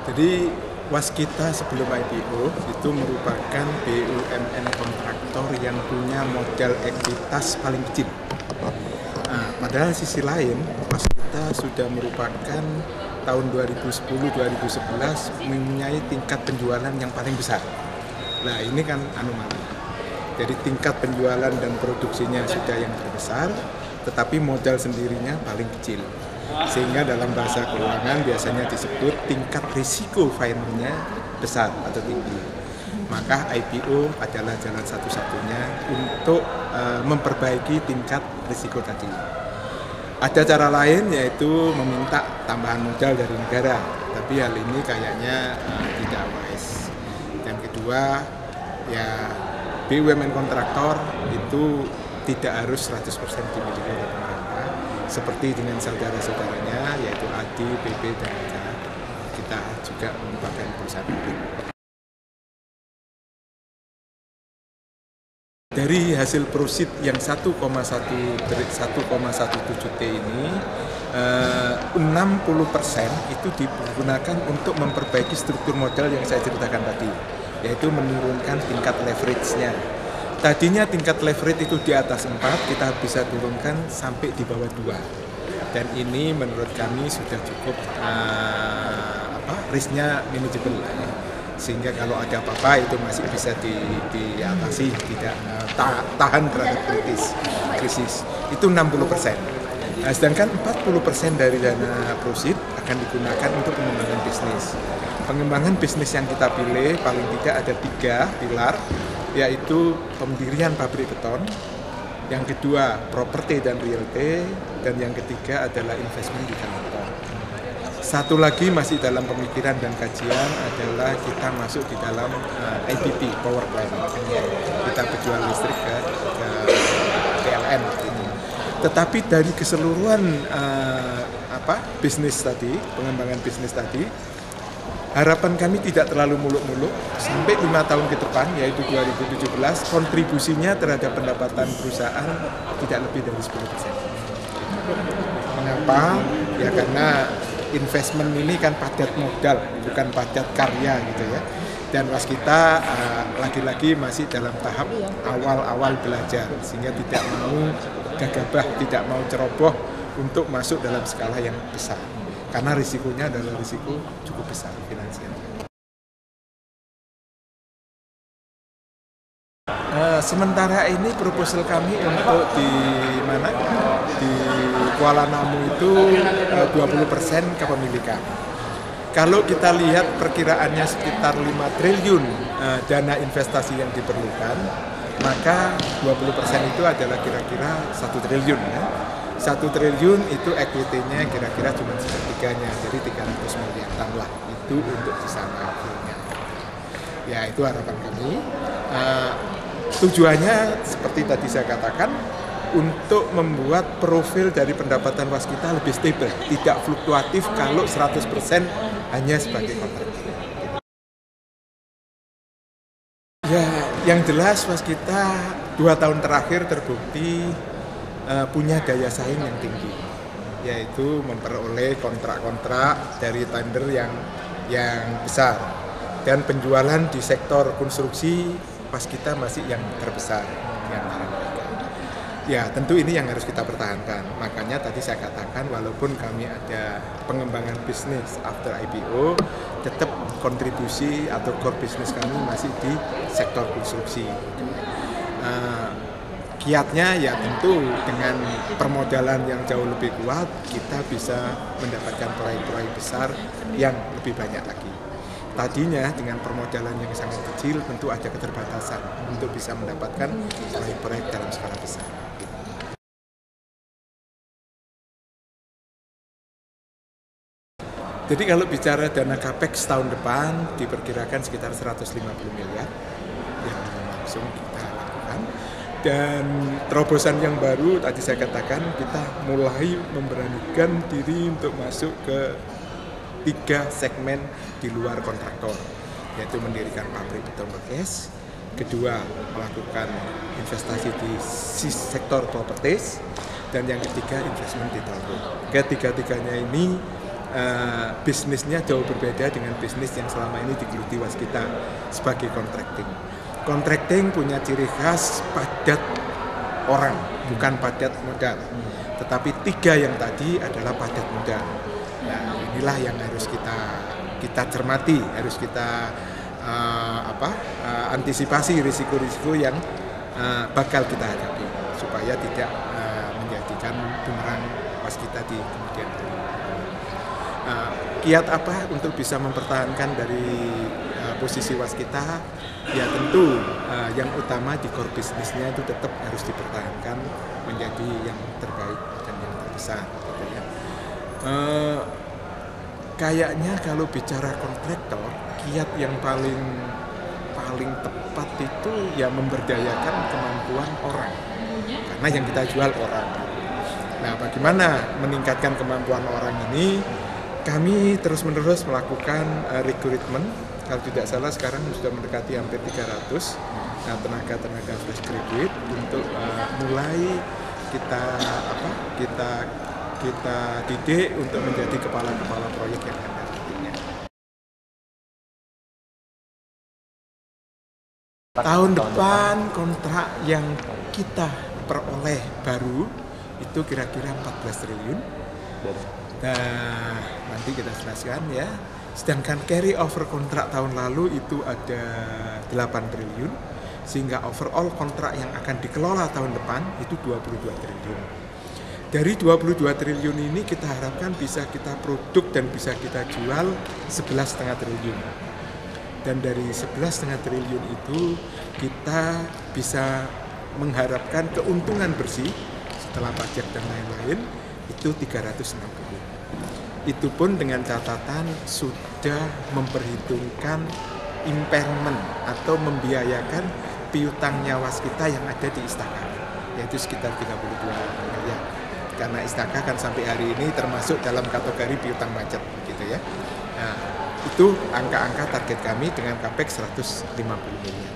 Jadi Waskita sebelum IPO itu merupakan BUMN kontraktor yang punya modal ekuitas paling kecil. Nah, padahal sisi lain Waskita sudah merupakan tahun 2010-2011 mempunyai tingkat penjualan yang paling besar. Nah ini kan anomali. Jadi tingkat penjualan dan produksinya sudah yang terbesar, tetapi modal sendirinya paling kecil. Sehingga dalam bahasa keuangan biasanya disebut tingkat risiko finalnya besar atau tinggi. Maka IPO adalah jalan satu-satunya untuk memperbaiki tingkat risiko tadi. Ada cara lain yaitu meminta tambahan modal dari negara, tapi hal ini kayaknya tidak wise. Yang kedua, ya BUMN kontraktor itu tidak harus 100% dimiliki oleh pemerintah, seperti dengan saudara-saudaranya yaitu ADI, PP, dan kita juga merupakan perusahaan publik. Dari hasil proceed yang 1,17 T ini, 60% itu digunakan untuk memperbaiki struktur modal yang saya ceritakan tadi, yaitu menurunkan tingkat leverage-nya. Tadinya tingkat leverage itu di atas 4, kita bisa turunkan sampai di bawah 2. Dan ini menurut kami sudah cukup risk-nya manageable. Sehingga kalau ada apa-apa itu masih bisa diatasi, tidak tahan terhadap krisis. Itu 60%. Nah, sedangkan 40% dari dana proceed akan digunakan untuk pengembangan bisnis. Pengembangan bisnis yang kita pilih paling tidak ada 3 pilar, yaitu pendirian pabrik beton, yang kedua properti dan realty, dan yang ketiga adalah investment di tanah beton. Satu lagi masih dalam pemikiran dan kajian adalah kita masuk di dalam IPP, power plant. Kita berjual listrik ke PLN. Tetapi dari keseluruhan bisnis tadi, pengembangan bisnis tadi, harapan kami tidak terlalu muluk-muluk. Sampai 5 tahun ke depan, yaitu 2017, kontribusinya terhadap pendapatan perusahaan tidak lebih dari 10%. Mengapa? Ya karena investment ini kan padat modal, bukan padat karya gitu ya. Dan Waskita lagi-lagi masih dalam tahap awal-awal belajar, sehingga tidak mau gagabah, tidak mau ceroboh untuk masuk dalam skala yang besar. Karena risikonya adalah risiko cukup besar finansial. Sementara ini proposal kami untuk di Kuala Namu itu 20% kepemilikan. Kalau kita lihat perkiraannya sekitar 5 triliun dana investasi yang diperlukan, maka 20% itu adalah kira-kira 1 triliun. Ya. 1 triliun itu equity-nya kira-kira cuma sepertiganya, jadi 300 miliaran lah itu untuk di sana. Ya itu harapan kami. Tujuannya seperti tadi saya katakan, untuk membuat profil dari pendapatan Waskita lebih stabil, tidak fluktuatif kalau 100% hanya sebagai kontraktor. Ya, yang jelas Waskita 2 tahun terakhir terbukti punya daya saing yang tinggi, yaitu memperoleh kontrak-kontrak dari tender yang besar, dan penjualan di sektor konstruksi Waskita masih yang terbesar di antara mereka. Ya tentu ini yang harus kita pertahankan. Makanya tadi saya katakan walaupun kami ada pengembangan bisnis after IPO, tetap kontribusi atau core bisnis kami masih di sektor konstruksi. Kiatnya ya tentu dengan permodalan yang jauh lebih kuat, kita bisa mendapatkan proyek-proyek besar yang lebih banyak lagi. Tadinya dengan permodalan yang sangat kecil tentu ada keterbatasan untuk bisa mendapatkan proyek-proyek dalam skala besar. Jadi kalau bicara dana capex tahun depan diperkirakan sekitar 150 miliar yang langsung kita lakukan. Dan terobosan yang baru tadi saya katakan, kita mulai memberanikan diri untuk masuk ke 3 segmen di luar kontraktor, yaitu mendirikan pabrik beton bekes, kedua melakukan investasi di sektor properties, dan yang ketiga investment di tolgo. Ketiga-tiganya ini bisnisnya jauh berbeda dengan bisnis yang selama ini digeluti waskita sebagai contracting. Contracting punya ciri khas padat orang, bukan padat modal. Tetapi 3 yang tadi adalah padat modal. Nah, inilah yang harus kita cermati, harus kita antisipasi risiko-risiko yang bakal kita hadapi supaya tidak menjadikan bumerang waskita di kemudian hari. Kiat apa untuk bisa mempertahankan dari posisi waskita? Ya tentu yang utama di core bisnisnya itu tetap harus dipertahankan menjadi yang terbaik dan yang terbesar. Gitu ya. Kayaknya kalau bicara kontraktor, kiat yang paling tepat itu ya memberdayakan kemampuan orang, karena yang kita jual orang. Nah, bagaimana meningkatkan kemampuan orang ini? Kami terus-menerus melakukan rekrutmen. Kalau tidak salah sekarang sudah mendekati hampir 300 tenaga fresh graduate untuk mulai kita didik untuk menjadi kepala-kepala proyek yang ada nantinya. Tahun depan kontrak yang kita peroleh baru itu kira-kira 14 triliun. Nah, nanti kita jelaskan ya. Sedangkan carry over kontrak tahun lalu itu ada 8 triliun, sehingga overall kontrak yang akan dikelola tahun depan itu 22 triliun. Dari 22 triliun ini kita harapkan bisa kita produk dan bisa kita jual 11,5 triliun. Dan dari 11,5 triliun itu kita bisa mengharapkan keuntungan bersih setelah pajak dan lain-lain itu 360. Itu pun dengan catatan sudah memperhitungkan impairment atau membiayakan piutangnya waskita yang ada di Istaka, yaitu sekitar 32 miliar. Karena Istaka kan sampai hari ini termasuk dalam kategori piutang macet gitu ya. Nah, itu angka-angka target kami dengan capex 150 miliar.